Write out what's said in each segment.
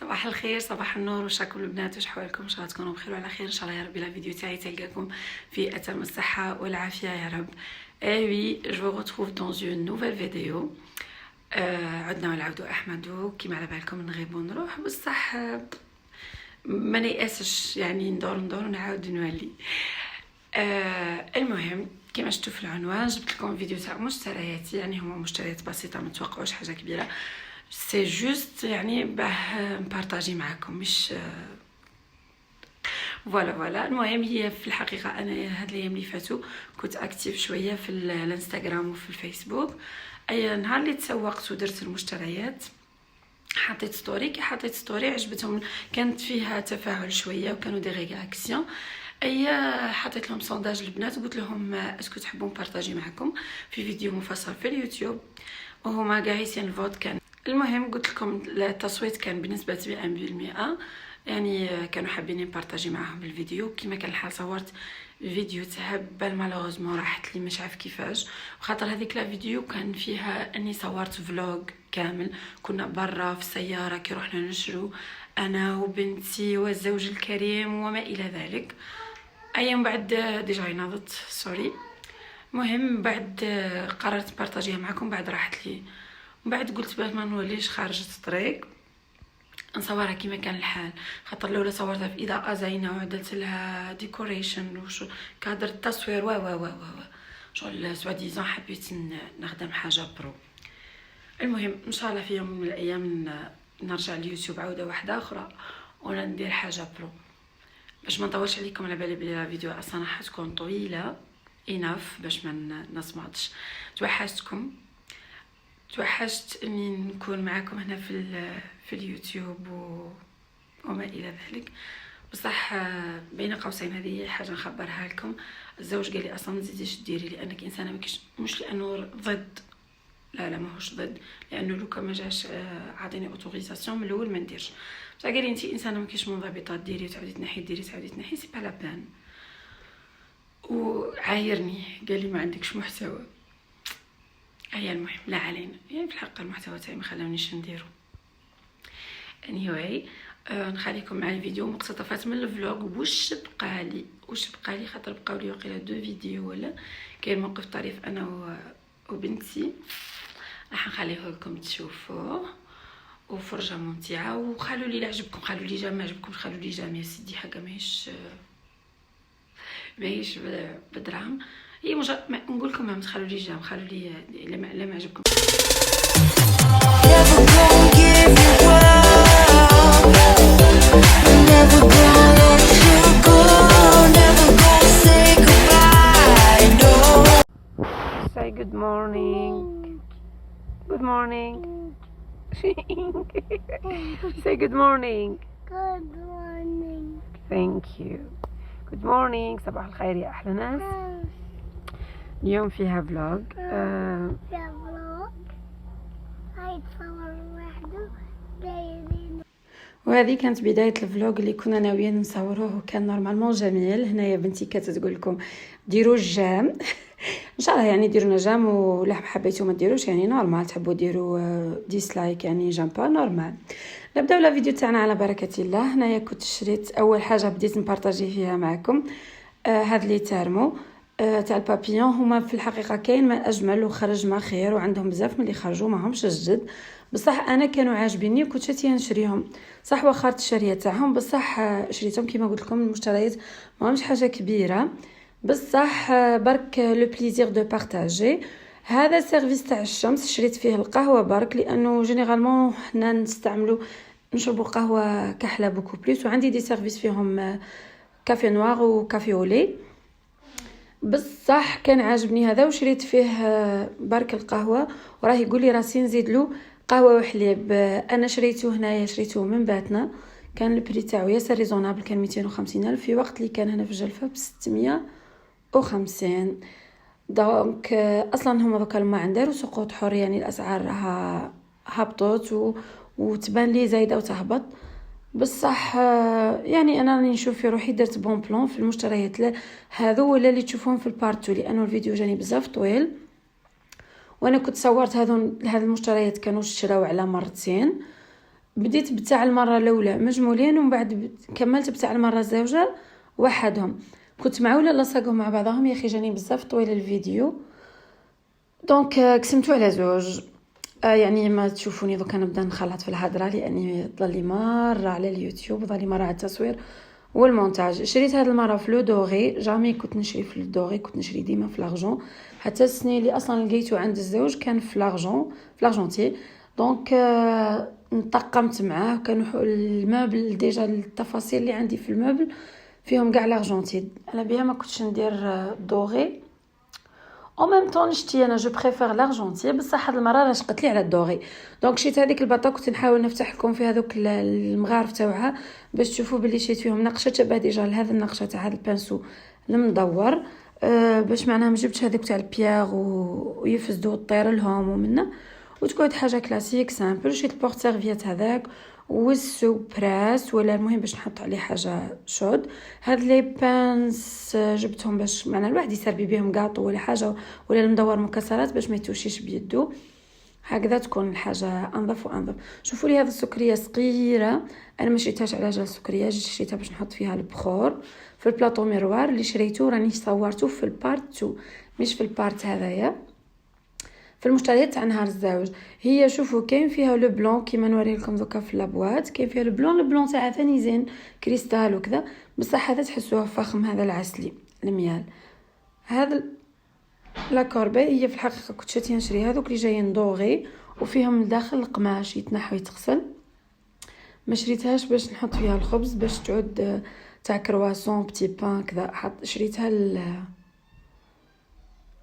صباح الخير، صباح النور، وشكم البنات، وش حوالكم؟ ان شاء الله تكونوا بخير وعلى خير ان شاء الله يا ربي. لا فيديو تاعي تلقاكم في اتم الصحه والعافيه يا رب. وي جو retrouve dans une nouvelle vidéo. عدنا ونعاودوا احمد كيما على بالكم نغيبوا نروح بصح ما نيأسش، يعني ندور ونعاود نولي. المهم كما شفتوا في العنوان جبت لكم فيديو تاع مشترياتي، يعني هما مشتريات بسيطه ما توقعوش حاجه كبيره، سي جوست يعني باه نبارطاجي معكم، مش فوالا. المهم هي في الحقيقه انا هاد الايام اللي فاتوا كنت اكتيف شويه في الانستغرام وفي الفيسبوك. اي نهار اللي تسوقت ودرت المشتريات حطيت ستوري، كي حطيت ستوري عجبتهم، كانت فيها تفاعل شويه وكانوا دي رياكسيون. حطيت لهم صونداج البنات وقلت لهم اسكو تحبوا نبارطاجي معكم في فيديو مفصل في اليوتيوب، وهما قاعدين الفوت. كان المهم قلت لكم التصويت كان بنسبه 100%، يعني كانوا حابين نبارطاجي معهم الفيديو. كما كان الحال صورت فيديو تهبل مالوغوزمون راحت لي مش عارف كيفاش، وخاطر هذيك لا فيديو كان فيها اني صورت فلوج كامل، كنا برا في السياره كي رحنا نشرو انا وبنتي والزوج الكريم وما الى ذلك. ايام بعد ديجا ناضت سوري. المهم بعد قررت نبارطاجيها معكم، بعد راحت لي، بعد قلت باش ما نوليش خارجه الطريق نصورها كيما كان الحال، خاطر لولا صورتها في اضاءه زينه وعدلت لها ديكوريشن وش كادر التصوير و شغل سوا ديزون حبيت نخدم حاجه برو. المهم ان شاء الله في يوم من الايام نرجع اليوتيوب عوده واحده اخرى ولا ندير حاجه برو. باش ما نطولش عليكم، على بالي بلي الفيديو اصلا حتكون طويله اناف باش ما نسمعتش. توحشت اني نكون معكم هنا في اليوتيوب وما الى ذلك. بصح بين قوسين هذه حاجه نخبرها لكم، الزوج قال لي اصلا ما تزيديش ديري لانك انسانه مش لانه ضد، لا ماهوش ضد، لانه لو كان ما جاش عطيني اوتوريزاسيون من الاول ما نديرش. بصح قال لي انت انسانه ما كاينش منضبطه، ديري وتعاودي تنحي، ديري تعاودي تنحي، سي با لا بان. وعايرني قال لي ما عندكش محتوى. هي المهم لا علينا، يعني في الحق المحتوى تاعي ما خلاونيش نديرو. anyway نخليكم مع الفيديو مقتطفات من الفلوج. وش بقى لي خاطر بقاو لي وقيله 2 فيديو ولا كاين موقف طريف انا وبنتي، راح نخليه لكم تشوفوه وفرجه ممتعه. وخلوا لي عجبكم، خلوا لي ما عجبكمش، خلوا لي يا سيدي حاجه ماهيش بدراهم، هي مجرد نقول لكم ما تخلوا لي خلوا لي لا ما عجبكم. Say good morning. Good morning. Say good morning. Good morning. Thank you. Good morning. صباح الخير يا أحلى ناس. اليوم فيها فلوج. فيها فلوج هيتصور وحده دايرين. وهذه كانت بداية الفلوج اللي كنا ناويين نصوروه، وكان نورمالمون جميل. هنايا بنتي كتقول لكم ديروا الجام ان شاء الله، يعني ديروا جام، ولا حبيتوا ما ديروش يعني نورمال، تحبوا ديروا ديسلايك يعني جام با نورمال. نبداو لا فيديو تاعنا على بركه الله. هنايا كنت شريت اول حاجه بديت نبارطاجي فيها معكم هاد لي تيرمو تاع البابيون. هما في الحقيقه كاين ما اجمل وخرج ما خير، وعندهم بزاف من اللي خرجوا ماهمش جدد، بصح انا كانوا عاجبيني وكنت شاتيه نشريهم. صح وخرت الشريه تاعهم، بصح شريتهم كيما قلت لكم المشتريات ماهمش حاجه كبيره، بصح برك لو بليزير دو بارطاجي. هذا سيرفيس تاع الشمس شريت فيه القهوه برك، لانه جينيرالمون حنا نشربوا قهوه كحله بوكو بليس، وعندي دي سيرفيس فيهم كافي نوار وكافي اولي، بصح كان عاجبني هذا وشريت فيه برك القهوه. وراه يقول لي راسي نزيد له قهوه وحليب. انا شريته هنايا، شريته من باتنا، كان البري تاعو ياسر ريزونابل، كان 250 الف، في وقت اللي كان هنا في الجلفه ب 650. دونك اصلا هما دوكا ما عنداروا سقوط حر، يعني الاسعار راها هبطت وتبان لي زايده وتهبط، بصح يعني انا راني نشوف في روحي درت بون بلان في المشتريات هذو ولا اللي تشوفون في البارتو، لانه الفيديو جاني بزاف طويل، وانا كنت صورت هذا المشتريات كانوا شراو على مرتين. بديت بتاع المره الاولى مجمولين، ومن بعد كملت بتاع المره الزوجه وحدهم. كنت معوله لاصقهم مع بعضهم، يا اخي جاني بزاف طويل الفيديو، دونك قسمتو على زوج. يعني ما تشوفوني دوكا نبدا نخلط في الهضره، لاني ضلي مره على اليوتيوب وضلي مره على التصوير والمونتاج. شريت هاد المره في لو دوغي، جامي كنت نشري في الدوغي، كنت نشري ديما في لارجون. حتى السني اللي اصلا لقيته عند الزوج كان في لارجون، في لارجونتي. دونك انطقمت معاه. كانوا الموبل ديجا التفاصيل اللي عندي في الموبل فيهم كاع لارجونتي، على بها ما كنتش ندير دوغي. او ميم طون نشتي انا جو بريفير لارجونتي، بصح هاد المره راه شقت لي على الدوغي. دونك شيت هذيك الباطا، كنت نحاول نفتح لكم في هذوك المغارف تاعها باش تشوفوا باللي شيت فيهم نقشه شبه ديجا لهذا النقشه تاع هذا البانسو المدور. باش معناها ما جبتش هذوك تاع البيير ويفسدوا الطير لهم ومنه، وتقعد حاجه كلاسيك سامبل. شيت البورت سيرفيت هذاك والسو براس، ولا المهم باش نحط عليه حاجه شود. هاد لي بانس جبتهم باش معناها الواحد يسربي بهم كاطو ولا حاجه، ولا المدور مكسرات باش ما يتوشيش بيدو. هكذا تكون الحاجه انظف وانظف. شوفوا لي هذه السكريه صغيره، انا ما شريتهاش على جال السكريه، شريتها باش نحط فيها البخور. في البلاطو ميروار اللي شريته راني صورته في البارت 2 مش في البارت هذايا، في المشتريات تاع نهار الزواج. هي شوفوا كاين فيها لو بلون كيما نوري لكم دوكا في لابواط، كاين فيها لو بلون تاعها ثاني زين كريستال وكذا، بصح هذا تحسوه فخم، هذا العسلي الميال. هذا لا كوربي هي في الحقيقه كنت شاتيه نشري هذوك اللي جايين دوغي وفيهم الداخل القماش يتنحى ويتغسل. ما شريتهاش باش نحط فيها الخبز باش تعود تاع كرواسون بتي بان كذا. شريتها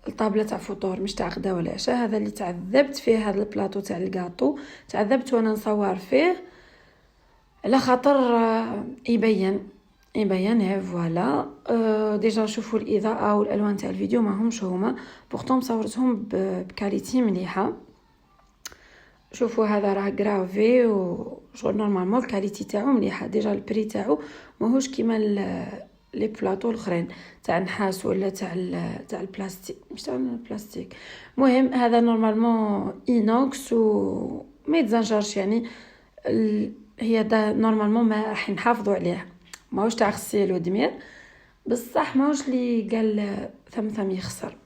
الطابله تاع فطور مش تاع غدا ولا عشاء. هذا اللي تعذبت فيه، هذا البلاطو تاع الكاطو تعذبت وانا نصور فيه على خاطر يبين فوالا. ديجا شوفوا الاضاءه والالوان تاع الفيديو ما همش هما، بورتون صورتهم بكاليتي مليحه. شوفوا هذا راه غرافي وشغل نورمالمون الكاليتي تاعو مليحه. ديجا البري تاعو ماهوش كيما لي بلاطو الاخرين تاع النحاس ولا تاع البلاستيك، مش تاع البلاستيك. مهم هذا نورمالمون اينوكس وما يتزنجرش، يعني هي دا نورمالمون ما راح نحافظوا عليه، ماهوش تاع غسيل ودمير، بصح ماهوش لي قال ثم يخسر.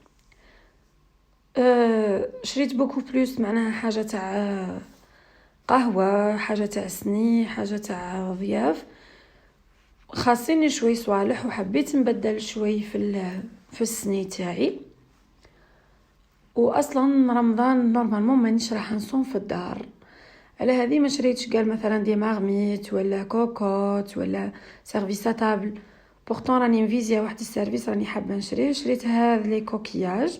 شريت بوكو بلوس معناها حاجه تاع قهوه، حاجه تاع سني، حاجه تاع ضياف، خاصيني شوي صوالح وحبيت نبدل شوي في السني تاعي. واصلا رمضان نورمالمون مانيش راح نصوم في الدار، على هذه ما شريتش قال مثلا دي مارميت ولا كوكوت ولا سيرفيس تابل. بورتون راني نفيزيا واحد السيرفيس راني حابه نشريه. شريت هذا لي كوكياج،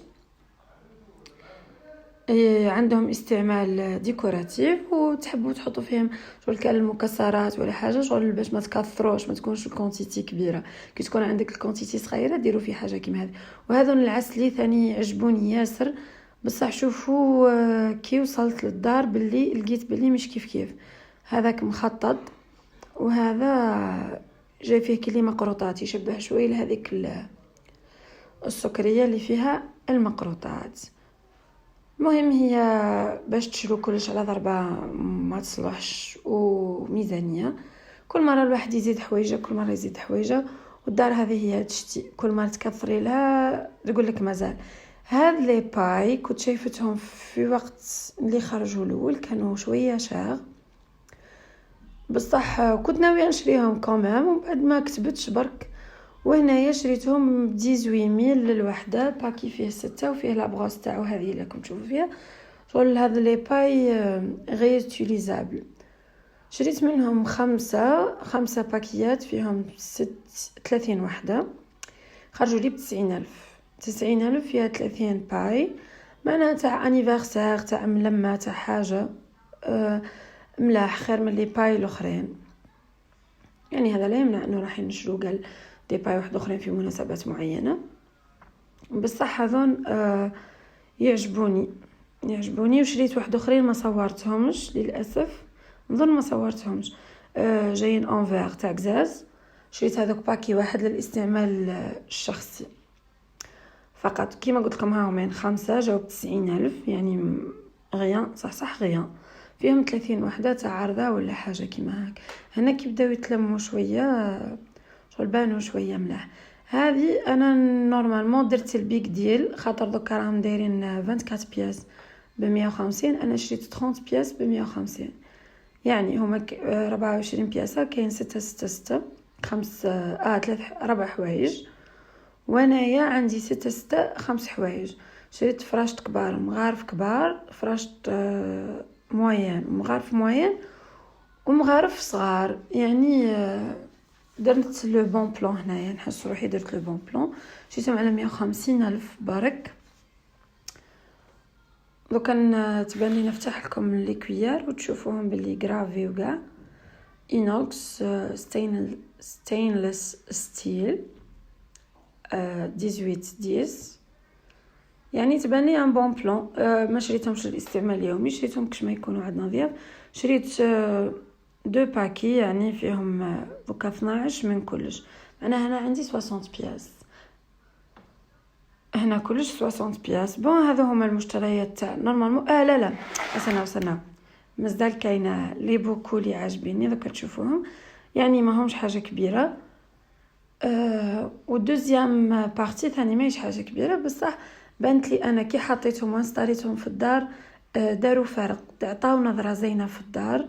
عندهم استعمال ديكوراتيف وتحبوا تحطوا فيهم شغل كان المكسرات ولا حاجه، شغل باش ما تكثروش، ما تكونش الكونتيتي كبيره. كي تكون عندك الكونتيتي صغيره ديروا فيه حاجه كيما هذه. وهذا العسلي ثاني عجبوني ياسر، بصح شوفوا كي وصلت للدار باللي لقيت باللي مش كيف هذاك مخطط، وهذا جاي فيه كلي مقروطات يشبه شوي لهذيك السكريه اللي فيها المقروطات. المهم هي باش تشرو كلش على ضربه ما تصلحش وميزانيه، كل مره الواحد يزيد حويجه، كل مره يزيد حويجه. والدار هذه هي تشتي كل مره تكثري لها تقول لك مازال. هاد لي باي كنت شايفتهم في وقت اللي خرجوا الاول كانوا شويه شاغ، بصح كنت ناويه نشريهم كومام وبعد ما كتبتش برك. وهنايا شريتهم ب 18000 للوحده، باكي فيه 6 وفيه لابغوس تاعو هذه اللي راكم تشوفوا فيها. شغل هذا لي باي غير تيليزابل. شريت منهم خمسة باكيات فيهم 30 وحده، خرجوا لي ب 90000 فيها 30 باي، معناها تاع انيفرسير تاع ملمه تاع حاجه ملاح، خير من لي باي الاخرين. يعني هذا لا يمنع انه راح نشرو قال دي باي واحد اخرين في مناسبات معينه، بصح هذون يعجبوني. وشريت واحد اخرين ما صورتهمش للاسف، نظن ما صورتهمش، جايين انفير تاع قزاز. شريت هذوك باكي واحد للاستعمال الشخصي فقط. كيما قلت لكم هاهمين 5 جاوب 90000، يعني غيان صح غيان. فيهم 30 وحده تاع عارضه ولا حاجه كيما هاك. هنا كيبداو يتلموا شويه شغل بانوا شويه ملاح. هذه انا نورمالمون درت البيك ديال خاطر دوكا راهم دايرين 24 بياس ب 150، انا شريت 30 بياس ب 150. يعني هما 24 بياسه كاين 6 6 6 5 3 4 حوايج، وانايا عندي 6 6 5 حوايج. شريت فراشت كبار مغارف كبار، فراشت موين ومغارف موين ومغارف صغار. يعني درت لو بون بلان هنايا، نحس روحي درت لو بون بلان. شريتهم على 150 الف برك. دوكا تبان لي نفتح لكم لي كويار وتشوفوهم باللي غرافي وكاع اينوكس ستينلس ستيل 18 يعني تبان لي ان بون بلان. ما شريتهمش للاستعمال اليومي، شريتهم كش ما يكونوا عندنا ضياف. شريت دو باكي يعني فيهم دوكا 12 من كلش. انا هنا عندي 60 بياس، هنا كلش 60 بياس. بون هذا هما المشتريات تاع نورمالمون. لا استناو مازال كاينه لي بوكو لي عاجبيني دوكا تشوفوهم، يعني ما همش حاجه كبيره. والدوزيام بارتي ثاني ماهيش حاجه كبيره، بصح بانت لي انا كي حطيتهم وانستاليتهم في الدار داروا فرق، عطاو نظره زينه في الدار.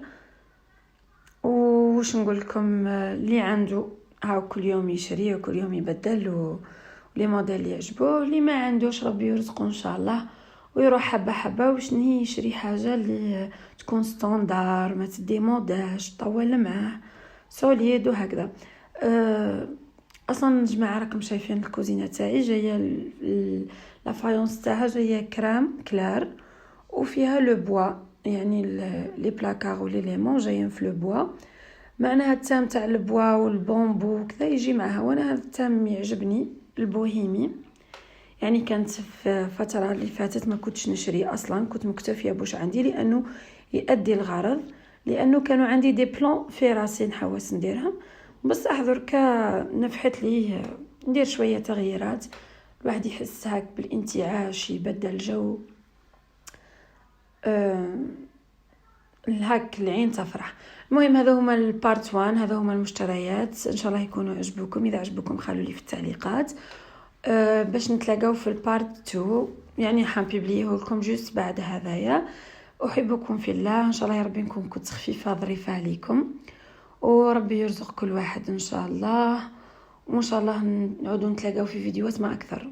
وش نقول لكم، اللي عنده هاو كل يوم يشري وكل يوم يبدل ولي موديل اللي يعجبوه، اللي ما عندوش ربي يرزقه ان شاء الله ويروح حبه حبه واش نهي يشري حاجه اللي تكون ستاندار ما تديموداش طول معاه سوليد وهكذا. اصلا جماعه راكم شايفين الكوزينه تاعي جايه لا فايونس تاعها جايه كريم كلار وفيها لو بوا، يعني لي بلاكار ولي ليمون جايين في لو بوا. معناها التام تاع البوا والبامبو كذا يجي معها، وانا هذا التام يعجبني البوهيمي. يعني كانت في فتره اللي فاتت ما كنتش نشري اصلا، كنت مكتفيه بوش عندي لانه يؤدي الغرض، لانه كانوا عندي دي بلان في راسي نحوس نديرهم. بس احضر نفحت لي ندير شويه تغييرات، الواحد يحس هاك بالانتعاش، يبدل جو، هاك العين تفرح. المهم هذا هما البارت 1، هذا هما المشتريات. ان شاء الله يكونوا عجبوكم. اذا عجبوكم خلوا لي في التعليقات باش نتلاقاو في البارت 2، يعني حنبيبليه لكم جوست بعد هذايا. احبكم في الله، ان شاء الله يا ربي نكون كنت خفيفه ظريفه عليكم، وربي يرزق كل واحد ان شاء الله، وان شاء الله نعودوا نتلاقاو في فيديوهات ما اكثر.